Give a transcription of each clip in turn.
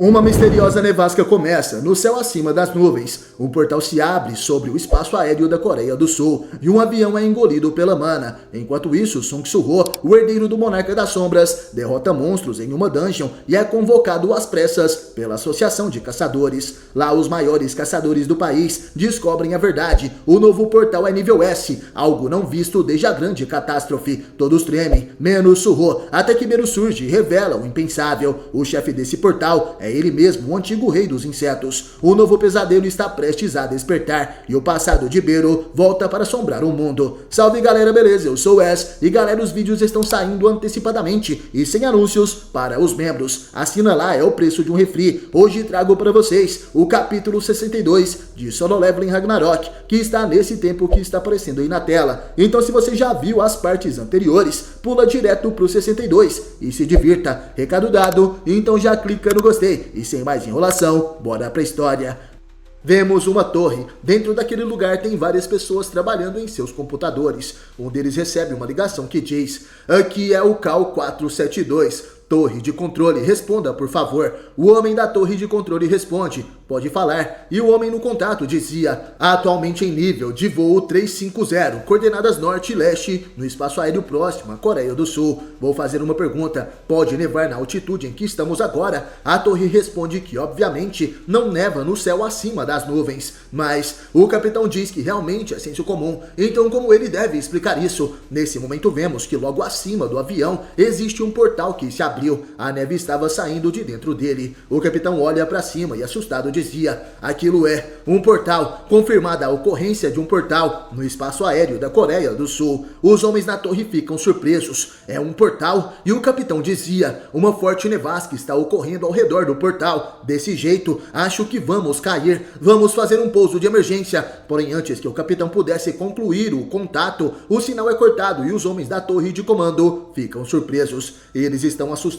Uma misteriosa nevasca começa no céu acima das nuvens. Um portal se abre sobre o espaço aéreo da Coreia do Sul e um avião é engolido pela mana. Enquanto isso, Sung Soo-ho, o herdeiro do Monarca das Sombras, derrota monstros em uma dungeon e é convocado às pressas pela Associação de Caçadores. Lá, os maiores caçadores do país descobrem a verdade. O novo portal é nível S, algo não visto desde a grande catástrofe. Todos tremem, menos Soo-ho, até que Beru surge e revela o impensável. O chefe desse portal é ele mesmo, o antigo rei dos insetos. O novo pesadelo está prestes a despertar e o passado de Beru volta para assombrar o mundo. Salve galera, beleza? Eu sou o Wes e galera, os vídeos estão saindo antecipadamente e sem anúncios para os membros. Assina lá, é o preço de um refri. Hoje trago para vocês o capítulo 62 de Solo Leveling Ragnarok, que está nesse tempo que está aparecendo aí na tela. Então, se você já viu as partes anteriores, pula direto pro 62 e se divirta. Recado dado, então já clica no gostei. E sem mais enrolação, bora pra história. Vemos uma torre. Dentro daquele lugar tem várias pessoas trabalhando em seus computadores. Um deles recebe uma ligação que diz: aqui é o Cal 472. Torre de controle, responda por favor. O homem da torre de controle responde: pode falar. E o homem no contato dizia: atualmente em nível de voo 350, coordenadas norte e leste, no espaço aéreo próximo à Coreia do Sul. Vou fazer uma pergunta: pode nevar na altitude em que estamos agora? A torre responde que obviamente não neva no céu acima das nuvens, mas o capitão diz que realmente é senso comum. Então como ele deve explicar isso? Nesse momento vemos que logo acima do avião existe um portal que se abriu. A neve estava saindo de dentro dele. O capitão olha para cima e assustado dizia: aquilo é um portal. Confirmada a ocorrência de um portal no espaço aéreo da Coreia do Sul. Os homens na torre ficam surpresos. É um portal? E o capitão dizia: uma forte nevasca está ocorrendo ao redor do portal. Desse jeito, acho que vamos cair. Vamos fazer um pouso de emergência. Porém, antes que o capitão pudesse concluir o contato, o sinal é cortado e os homens da torre de comando ficam surpresos. Eles estão assustados.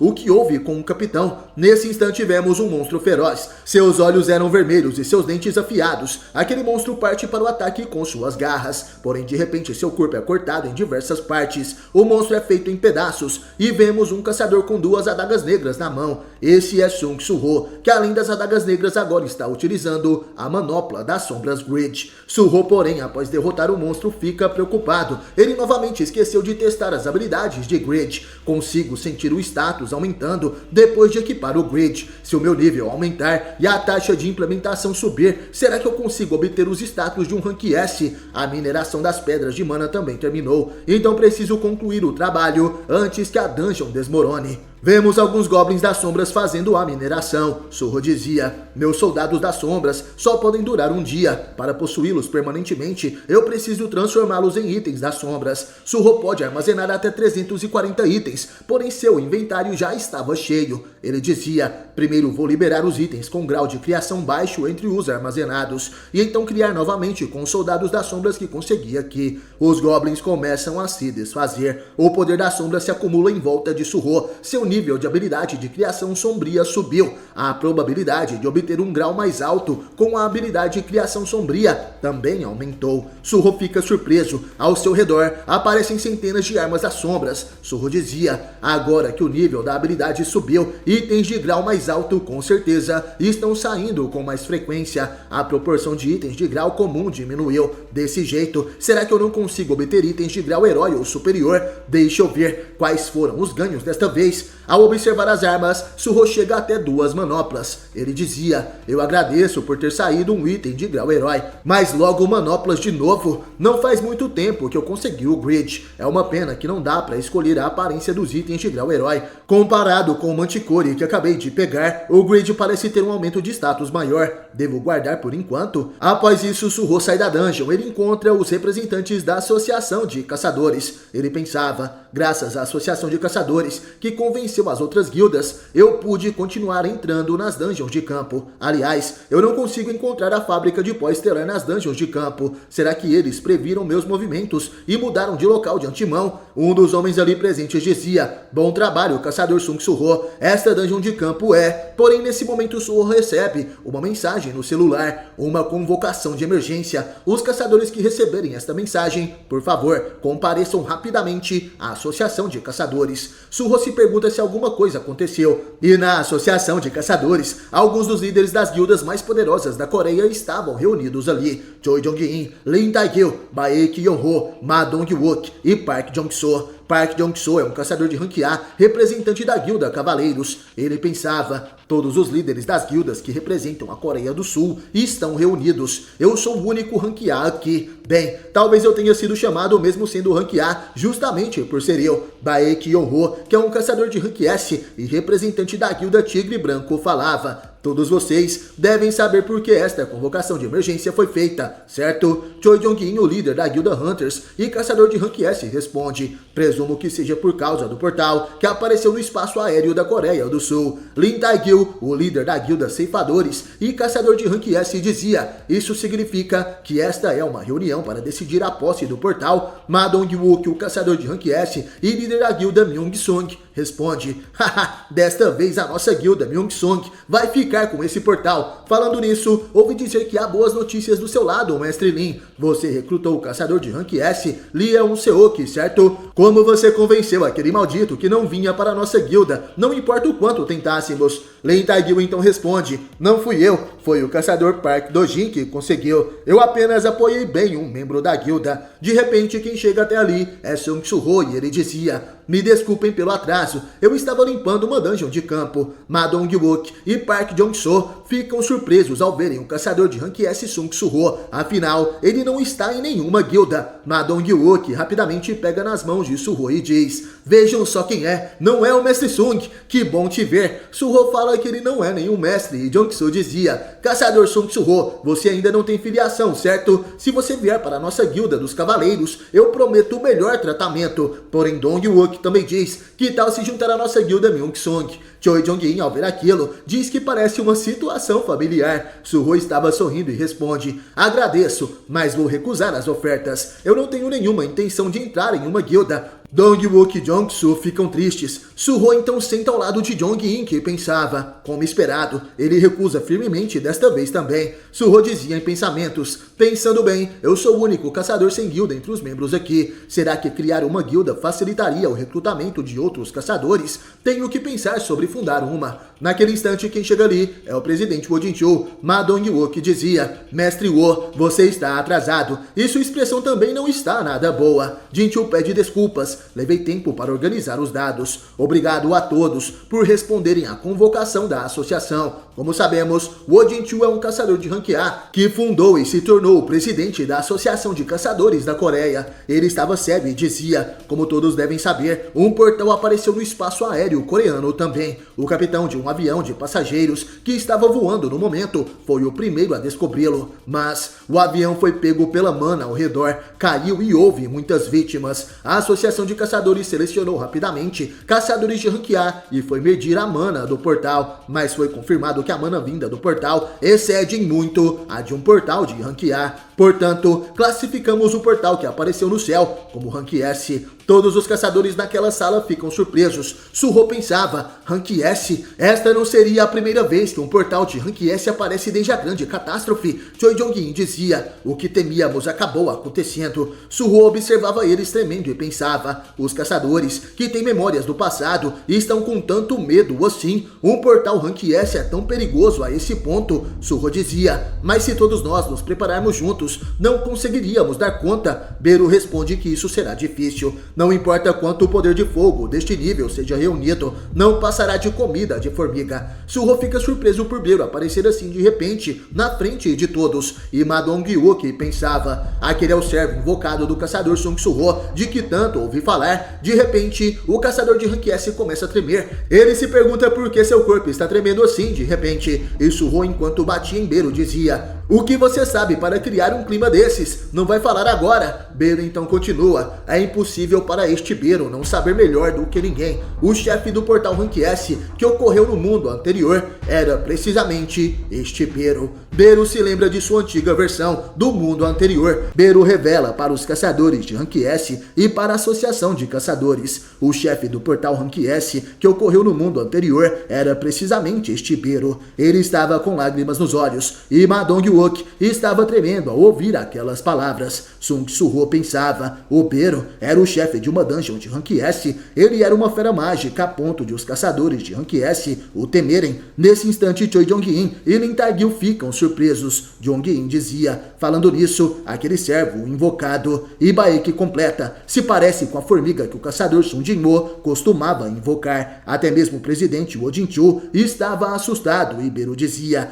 O que houve com o capitão? Nesse instante vemos um monstro feroz. Seus olhos eram vermelhos e seus dentes afiados. Aquele monstro parte para o ataque com suas garras. Porém, de repente, seu corpo é cortado em diversas partes. O monstro é feito em pedaços. E vemos um caçador com duas adagas negras na mão. Esse é Sung Soo-ho, que além das adagas negras agora está utilizando a manopla das sombras Grid. Soo-ho, porém, após derrotar o monstro, fica preocupado. Ele novamente esqueceu de testar as habilidades de Grid. Consigo sentir o status aumentando depois de equipar o Grid. Se o meu nível aumentar e a taxa de implementação subir, será que eu consigo obter os status de um rank S? A mineração das pedras de mana também terminou, então preciso concluir o trabalho antes que a dungeon desmorone. Vemos alguns goblins das sombras fazendo a mineração. Soo-ho dizia: meus soldados das sombras só podem durar um dia. Para possuí-los permanentemente, eu preciso transformá-los em itens das sombras. Soo-ho pode armazenar até 340 itens, porém seu inventário já estava cheio. Ele dizia: primeiro vou liberar os itens com grau de criação baixo entre os armazenados, e então criar novamente com os soldados das sombras que consegui aqui. Os goblins começam a se desfazer. O poder das sombras se acumula em volta de Soo-ho. Seu nível de habilidade de criação sombria subiu. A probabilidade de obter um grau mais alto com a habilidade de criação sombria também aumentou. Soo-ho fica surpreso. Ao seu redor aparecem centenas de armas das sombras. Soo-ho dizia: agora que o nível da habilidade subiu, itens de grau mais alto com certeza estão saindo com mais frequência. A proporção de itens de grau comum diminuiu. Desse jeito, será que eu não consigo obter itens de grau herói ou superior? Deixa eu ver quais foram os ganhos desta vez. Ao observar as armas, Soo-ho chega até 2 manoplas. Ele dizia: eu agradeço por ter saído um item de grau herói, mas logo manoplas de novo? Não faz muito tempo que eu consegui o Grid. É uma pena que não dá para escolher a aparência dos itens de grau herói. Comparado com o Manticore que acabei de pegar, o Grid parece ter um aumento de status maior. Devo guardar por enquanto? Após isso, Soo-ho sai da dungeon. Ele encontra os representantes da Associação de Caçadores. Ele pensava: graças à Associação de Caçadores, que convenceu as outras guildas, eu pude continuar entrando nas dungeons de campo. Aliás, eu não consigo encontrar a fábrica de pó estelar nas dungeons de campo. Será que eles previram meus movimentos e mudaram de local de antemão? Um dos homens ali presentes dizia: bom trabalho, caçador Sung Soo-ho. Esta dungeon de campo é... Porém, nesse momento, Soo-ho recebe uma mensagem no celular, uma convocação de emergência. Os caçadores que receberem esta mensagem, por favor, compareçam rapidamente à Associação de Caçadores. Soo-ho se pergunta se alguma coisa aconteceu. E na associação de caçadores, alguns dos líderes das guildas mais poderosas da Coreia estavam reunidos ali. Choi Jong-in, Lee Tae-gil, Bae Ki-yeon-ho, Ma Dong-wook e Park Jong-soo. Park Jong-soo é um caçador de rank A, representante da guilda Cavaleiros. Ele pensava, todos os líderes das guildas que representam a Coreia do Sul estão reunidos. Eu sou o único rank A aqui. Bem, talvez eu tenha sido chamado mesmo sendo rank A, justamente por ser eu. Bae Ki-yeon-ho, que é um caçador de rank S e representante da guilda Tigre Branco, falava. Todos vocês devem saber por que esta convocação de emergência foi feita, certo? Choi Jong-in, o líder da guilda Hunters e caçador de rank S, responde. Presumo que seja por causa do portal que apareceu no espaço aéreo da Coreia do Sul. Lee Tae-gil, o líder da guilda Ceifadores e caçador de rank S, dizia. Isso significa que esta é uma reunião para decidir a posse do portal. Ma Dong-wook, o caçador de rank S e líder da guilda Myung-sung, responde. Haha, desta vez a nossa guilda Myung-sung vai ficar com esse portal. Falando nisso, ouvi dizer que há boas notícias do seu lado, mestre Lin. Você recrutou o caçador de rank S, Lee Eun-seok, certo? Como você convenceu aquele maldito que não vinha para a nossa guilda, não importa o quanto tentássemos. Lee Tae-gil então responde, não fui eu, foi o caçador Park Do-jin que conseguiu. Eu apenas apoiei bem um membro da guilda. De repente, quem chega até ali é Sung Soo-ho e ele dizia, me desculpem pelo atraso, eu estava limpando uma dungeon de campo. Ma Dong-wook e Park Jong-soo ficam surpresos ao verem um caçador de rank S Sung Soo-ho, afinal, ele não está em nenhuma guilda. Ma Dong-wook rapidamente pega nas mãos de Soo-ho e diz, vejam só quem é, não é o mestre Sung, que bom te ver. Soo-ho fala que ele não é nenhum mestre e Jong-soo dizia, caçador Sung Soo-ho, você ainda não tem filiação, certo? Se você vier para a nossa guilda dos cavaleiros, eu prometo o melhor tratamento. Porém Dong-wook também diz, que tal se juntar à nossa guilda Myung-sung? Choi Jong-in, ao ver aquilo, diz que parece uma situação familiar. Soo-ho estava sorrindo e responde, agradeço, mas vou recusar as ofertas. Eu não tenho nenhuma intenção de entrar em uma guilda. Dong-wook e Jong-soo ficam tristes. Soo-ho então senta ao lado de Jong-in, que pensava. Como esperado, ele recusa firmemente desta vez também. Soo-ho dizia em pensamentos, pensando bem, eu sou o único caçador sem guilda entre os membros aqui. Será que criar uma guilda facilitaria o recrutamento de outros caçadores? Tenho que pensar sobre fundar uma. Naquele instante, quem chega ali é o presidente Wo Jin-chul. Ma Dong-wook dizia, mestre Wo, você está atrasado. E sua expressão também não está nada boa. Jin-chul pede desculpas. Levei tempo para organizar os dados. Obrigado a todos por responderem à convocação da associação. Como sabemos, Wo Jin-chul é um caçador de rank A que fundou e se tornou o presidente da Associação de Caçadores da Coreia. Ele estava sério e dizia, como todos devem saber, um portal apareceu no espaço aéreo coreano também. O capitão de um avião de passageiros que estava voando no momento foi o primeiro a descobri-lo. Mas o avião foi pego pela mana ao redor, caiu e houve muitas vítimas. A Associação de Caçadores selecionou rapidamente caçadores de rank A e foi medir a mana do portal, mas foi confirmado que a mana vinda do portal excede em muito a de um portal de rank A. Portanto, classificamos o portal que apareceu no céu como rank S. Todos os caçadores naquela sala ficam surpresos. Soo-ho pensava, rank S? Esta não seria a primeira vez que um portal de rank S aparece desde a grande catástrofe. Choi Jong-in dizia, o que temíamos acabou acontecendo. Soo-ho observava eles tremendo e pensava, os caçadores, que têm memórias do passado, estão com tanto medo assim. Um portal rank S é tão perigoso a esse ponto. Soo-ho dizia, mas se todos nós nos prepararmos juntos, não conseguiríamos dar conta. Beru responde que isso será difícil. Não importa quanto o poder de fogo deste nível seja reunido, não passará de comida de formiga. Soo-ho fica surpreso por Beru aparecer assim de repente, na frente de todos. E Ma Dong-wook pensava, aquele é o servo invocado do caçador Sung Soo-ho, de que tanto ouvi falar. De repente, o caçador de rank S começa a tremer. Ele se pergunta por que seu corpo está tremendo assim de repente. E Soo-ho, enquanto batia em Beru, dizia, o que você sabe para criar um clima desses? Não vai falar agora? Beru então continua, é impossível para este Beru não saber melhor do que ninguém. O chefe do portal rank S que ocorreu no mundo anterior era precisamente este Beru. Beru se lembra de sua antiga versão do mundo anterior. Beru revela para os caçadores de rank S e para a associação de caçadores. O chefe do portal rank S que ocorreu no mundo anterior era precisamente este Beru. Ele estava com lágrimas nos olhos e Ma Dong-wook estava tremendo ao ouvir aquelas palavras. Sung Su-ho pensava. O Bero era o chefe de uma dungeon de Rank S. Ele era uma fera mágica a ponto de os caçadores de Rank S o temerem. Nesse instante, Choi Jong-in e Lee Tak-gil ficam surpresos. Jong-in dizia, falando nisso, aquele servo invocado. E Baek completa, se parece com a formiga que o caçador Sung Jin-mo costumava invocar. Até mesmo o presidente Oh Jin-chul estava assustado e Bero dizia,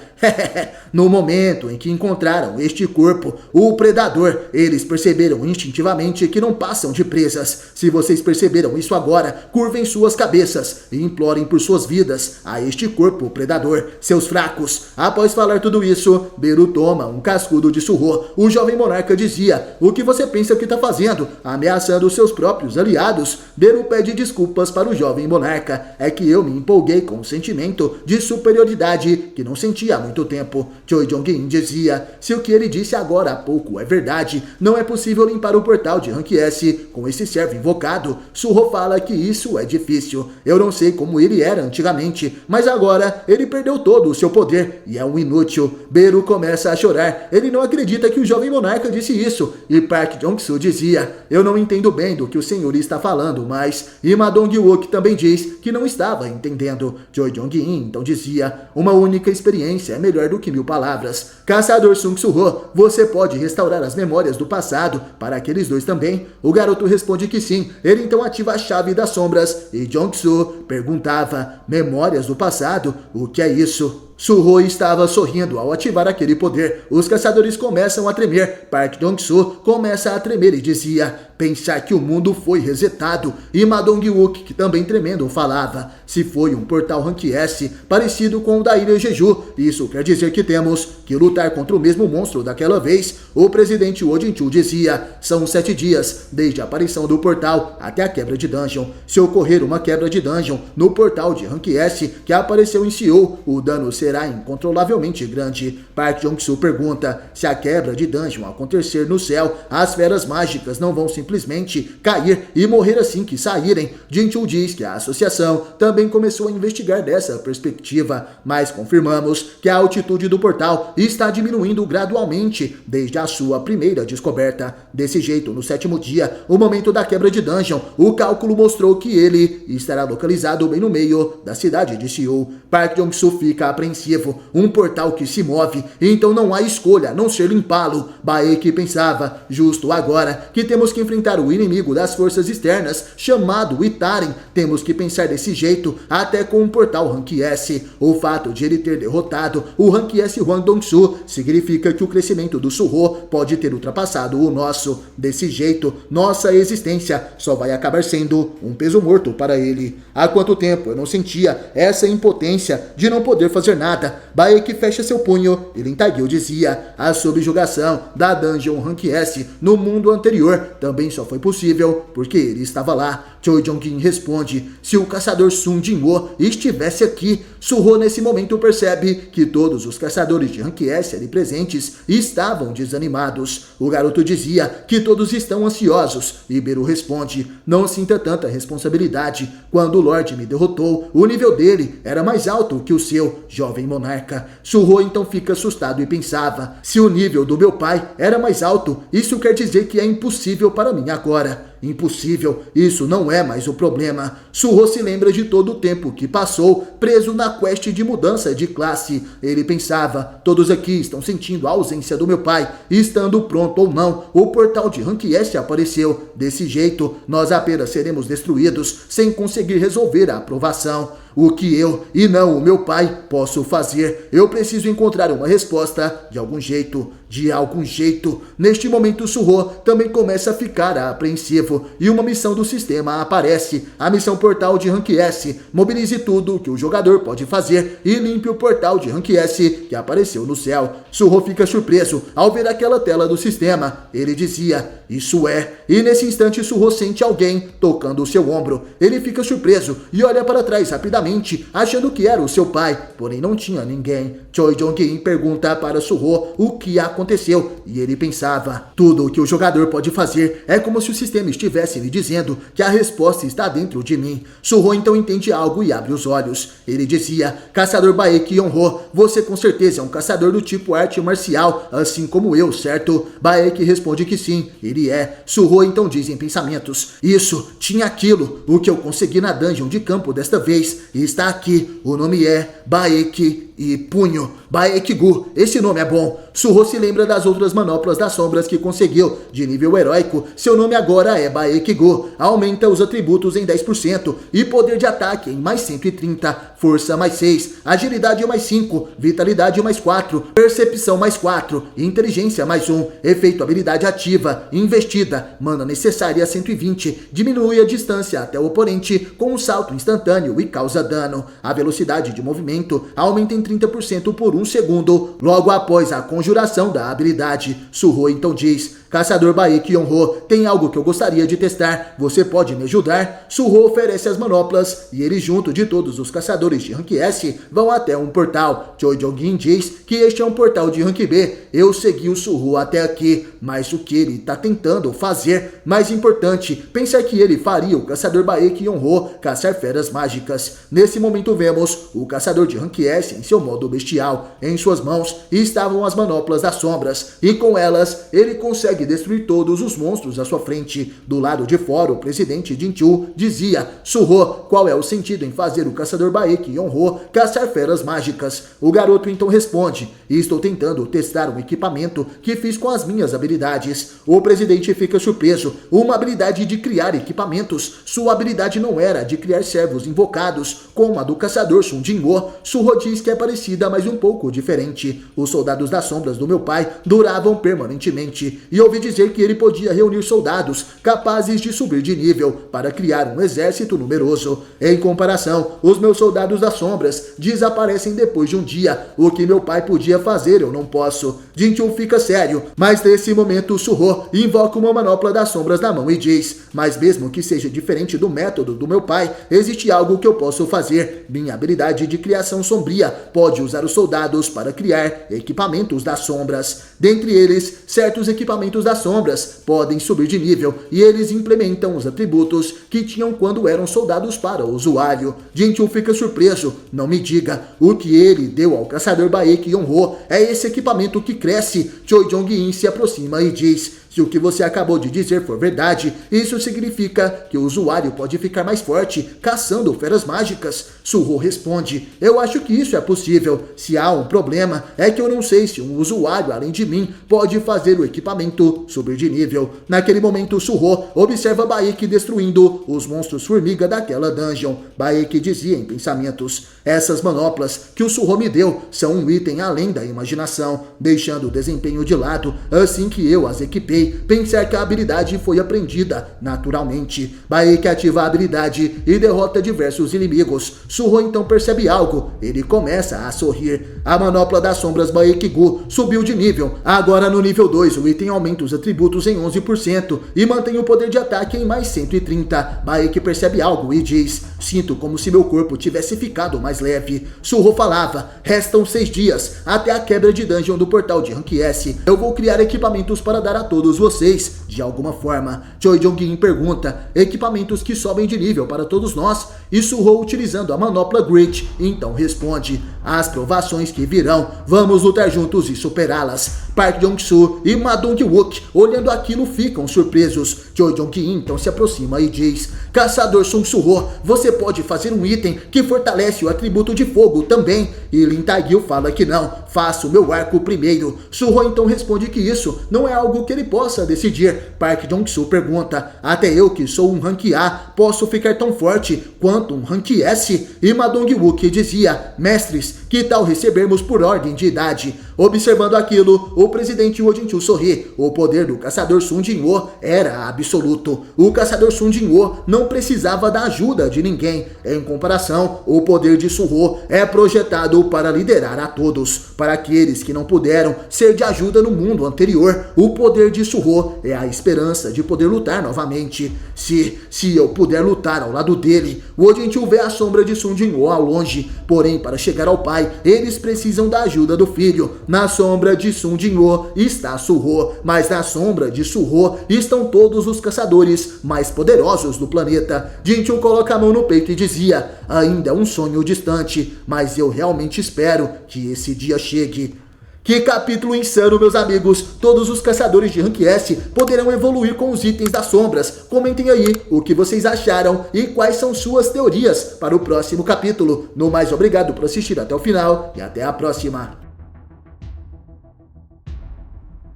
no momento em que encontraram este corpo, o predador, eles perceberam instintivamente que não passam de presas. Se vocês perceberam isso agora, curvem suas cabeças e implorem por suas vidas a este corpo predador, seus fracos. Após falar tudo isso, Bero toma um cascudo de Su-ho. O jovem monarca dizia, o que você pensa que está fazendo? Ameaçando seus próprios aliados. Bero pede desculpas para o jovem monarca. É que eu me empolguei com um sentimento de superioridade que não sentia há muito tempo. Choi Jong-in dizia, se o que ele disse agora há pouco é verdade, não é possível limpar o portal de Rank S com esse servo invocado. Su-ho fala que isso é difícil. Eu não sei como ele era antigamente, mas agora ele perdeu todo o seu poder e é um inútil. Bero começa a chorar. Ele não acredita que o jovem monarca disse isso. E Park Jong-soo dizia, eu não entendo bem do que o senhor está falando, mas... E Ma Dong-wook também diz que não estava entendendo. Choi Jong-in então dizia, uma única experiência é melhor do que 1000 palavras. Caçador Sung Su-ho, você pode restaurar as memórias do passado para aqueles dois também? O garoto responde que sim. Ele então ativa a chave das sombras e Jong-soo perguntava, memórias do passado? O que é isso? Su-ho estava sorrindo ao ativar aquele poder. Os caçadores começam a tremer. Park Jong-soo começa a tremer e dizia, pensar que o mundo foi resetado. E Ma Dong-wook, que também tremendo, falava, se foi um portal Rank S parecido com o da ilha Jeju, isso quer dizer que temos que lutar contra o mesmo monstro daquela vez. O presidente Oh Jin-chul dizia, são 7 dias desde a aparição do portal até a quebra de dungeon. Se ocorrer uma quebra de dungeon no portal de Rank S que apareceu em Seul, o dano será incontrolavelmente grande. Park Jong-soo pergunta, se a quebra de dungeon acontecer no céu, as feras mágicas não vão simplesmente cair e morrer assim que saírem. Jin-chul diz que a associação também começou a investigar dessa perspectiva, mas confirmamos que a altitude do portal está diminuindo gradualmente desde a sua primeira descoberta. Desse jeito, no 7º dia, o momento da quebra de dungeon, o cálculo mostrou que ele estará localizado bem no meio da cidade de Seul. Park Jong-soo fica apreensivo, um portal que se move, então não há escolha a não ser limpá-lo. Baek pensava, justo agora que temos que enfrentar o inimigo das forças externas, chamado Itaren, temos que pensar desse jeito, até com um portal Rank S. O fato de ele ter derrotado o Rank S Hwang Dong-soo significa que o crescimento do Su-ho pode ter ultrapassado o nosso. Desse jeito, nossa existência só vai acabar sendo um peso morto para ele. Há quanto tempo eu não sentia essa impotência de não poder fazer nada? Baek fecha seu punho e Lee Tak-gil dizia, a subjugação da Dungeon Rank S no mundo anterior também só foi possível porque ele estava lá. Choi Jong-in responde, se o caçador Sung Jin-ho estivesse aqui. Su-ho nesse momento percebe que todos os caçadores de Rank S ali presentes estavam desanimados. O garoto dizia que todos estão ansiosos e Bero responde, não sinta tanta responsabilidade. Quando o Lorde me derrotou, o nível dele era mais alto que o seu, jovem monarca. Su-ho então fica assustado e pensava, se o nível do meu pai era mais alto, isso quer dizer que é impossível para mim agora. Impossível, isso não é mais o problema. Su-ho se lembra de todo o tempo que passou preso na quest de mudança de classe. Ele pensava, todos aqui estão sentindo a ausência do meu pai. Estando pronto ou não, o portal de Rank S apareceu. Desse jeito, nós apenas seremos destruídos sem conseguir resolver a aprovação. O que eu, e não o meu pai, posso fazer? Eu preciso encontrar uma resposta de algum jeito. De algum jeito. Neste momento, Su-ho também começa a ficar apreensivo e uma missão do sistema aparece. A missão portal de Rank S. Mobilize tudo que o jogador pode fazer e limpe o portal de Rank S que apareceu no céu. Su-ho fica surpreso ao ver aquela tela do sistema. Ele dizia, isso é. E nesse instante, Su-ho sente alguém tocando o seu ombro. Ele fica surpreso e olha para trás rapidamente. rapidamente, achando que era o seu pai, porém não tinha ninguém. Choi Jong-in pergunta para Suho o que aconteceu e ele pensava: tudo o que o jogador pode fazer é como se o sistema estivesse lhe dizendo que a resposta está dentro de mim. Suho então entende algo e abre os olhos. Ele dizia: caçador Baek Yonho, você com certeza é um caçador do tipo arte marcial, assim como eu, certo? Baek responde que sim, ele é. Suho então diz em pensamentos: isso, tinha aquilo, o que eu consegui na dungeon de campo desta vez, e está aqui, o nome é Baek e punho. Baek-gu, esse nome é bom. Suho se lembra das outras manoplas das sombras que conseguiu, de nível heróico. Seu nome agora é Baek-gu. Aumenta os atributos em 10% e poder de ataque em mais 130, força mais 6, agilidade mais 5, vitalidade mais 4, percepção mais 4, inteligência mais 1, efeito habilidade ativa, investida, mana necessária 120, diminui a distância até o oponente com um salto instantâneo e causa dano. A velocidade de movimento aumenta em 30% por 1 segundo, logo após a conjuração da habilidade. Suho então diz: caçador Baek Yonho, tem algo que eu gostaria de testar, você pode me ajudar? Suho oferece as manoplas e eles, junto de todos os caçadores de Rank S, vão até um portal. Choi Jong-in diz que este é um portal de Rank B. Eu segui o Suho até aqui, mas o que ele está tentando fazer, mais importante, pensar que ele faria o caçador Baek Yonho caçar feras mágicas. Nesse momento vemos o caçador de Rank S em seu modo bestial. Em suas mãos estavam as manoplas das sombras e com elas ele consegue destruir todos os monstros à sua frente. Do lado de fora, o presidente Jinchu dizia: Suho, qual é o sentido em fazer o caçador Baek Yonho caçar feras mágicas? O garoto então responde: estou tentando testar um equipamento que fiz com as minhas habilidades. O presidente fica surpreso. Uma habilidade de criar equipamentos. Sua habilidade não era de criar servos invocados, como a do caçador Sun Jin-wo. Suho diz que é parecida, mas um pouco diferente. Os soldados das sombras do meu pai duravam permanentemente, e ouvi dizer que ele podia reunir soldados capazes de subir de nível para criar um exército numeroso. Em comparação, os meus soldados das sombras desaparecem depois de um dia. O que meu pai podia fazer, eu não posso. Jinchu fica sério, mas nesse momento Suho invoca uma manopla das sombras na mão e diz: mas mesmo que seja diferente do método do meu pai, existe algo que eu posso fazer. Minha habilidade de criação sombria pode usar os soldados para criar equipamentos das sombras. Dentre eles, certos equipamentos das sombras podem subir de nível e eles implementam os atributos que tinham quando eram soldados para o usuário. Jinchu fica surpreso. Não me diga, o que ele deu ao caçador Baek Yonho é esse equipamento que cresce. Choi Jong-in se aproxima e diz: se o que você acabou de dizer for verdade, isso significa que o usuário pode ficar mais forte caçando feras mágicas. Suho responde: eu acho que isso é possível. Se há um problema, é que eu não sei se um usuário além de mim pode fazer o equipamento subir de nível. Naquele momento, Suho observa Baek destruindo os monstros formiga daquela dungeon. Baek dizia em pensamentos: essas manoplas que o Suho me deu são um item além da imaginação, deixando o desempenho de lado assim que eu as equipei. Pensar que a habilidade foi aprendida naturalmente. Baek ativa a habilidade e derrota diversos inimigos. Suho então percebe algo. Ele começa a sorrir. A manopla das sombras Baek-gu subiu de nível. Agora no nível 2, o item aumenta os atributos em 11% e mantém o poder de ataque em mais 130. Baek percebe algo e diz: sinto como se meu corpo tivesse ficado mais leve. Suho falava: restam 6 dias até a quebra de dungeon do portal de Rank S. Eu vou criar equipamentos para dar a todos vocês, de alguma forma. Choi Jong-in pergunta: equipamentos que sobem de nível para todos nós? E Suho, utilizando a manopla Grit, então responde: as provações que virão, vamos lutar juntos e superá-las. Park Jong-soo e Ma Dong-wook, olhando aquilo, ficam surpresos. Choi Jong-in então se aproxima e diz: caçador Sun Suho, você pode fazer um item que fortalece o atributo de fogo também? E Lin Taegil fala que não, faça o meu arco primeiro. Suho então responde que isso não é algo que ele possa decidir. Park Jong-soo pergunta: até eu que sou um rank A, posso ficar tão forte quanto um rank S? E Ma Dong-wook dizia: mestres, Que tal recebermos por ordem de idade? Observando aquilo, o presidente Wojinchu sorri. O poder do caçador Sun Jinwoo era absoluto. O caçador Sun Jinwoo não precisava da ajuda de ninguém. Em comparação, o poder de Suho é projetado para liderar a todos. Para aqueles que não puderam ser de ajuda no mundo anterior, o poder de Suho é a esperança de poder lutar novamente. Se eu puder lutar ao lado dele, Wojinchu vê a sombra de Sun Jinwoo ao longe. Porém, para chegar ao pai, eles precisam da ajuda do filho. Na sombra de Sun Jinwoo está Suho, mas na sombra de Suho estão todos os caçadores mais poderosos do planeta. Jinchu coloca a mão no peito e dizia: ainda é um sonho distante, mas eu realmente espero que esse dia chegue. Que capítulo insano, meus amigos! Todos os caçadores de Rank S poderão evoluir com os itens das sombras. Comentem aí o que vocês acharam e quais são suas teorias para o próximo capítulo. No mais, obrigado por assistir até o final e até a próxima!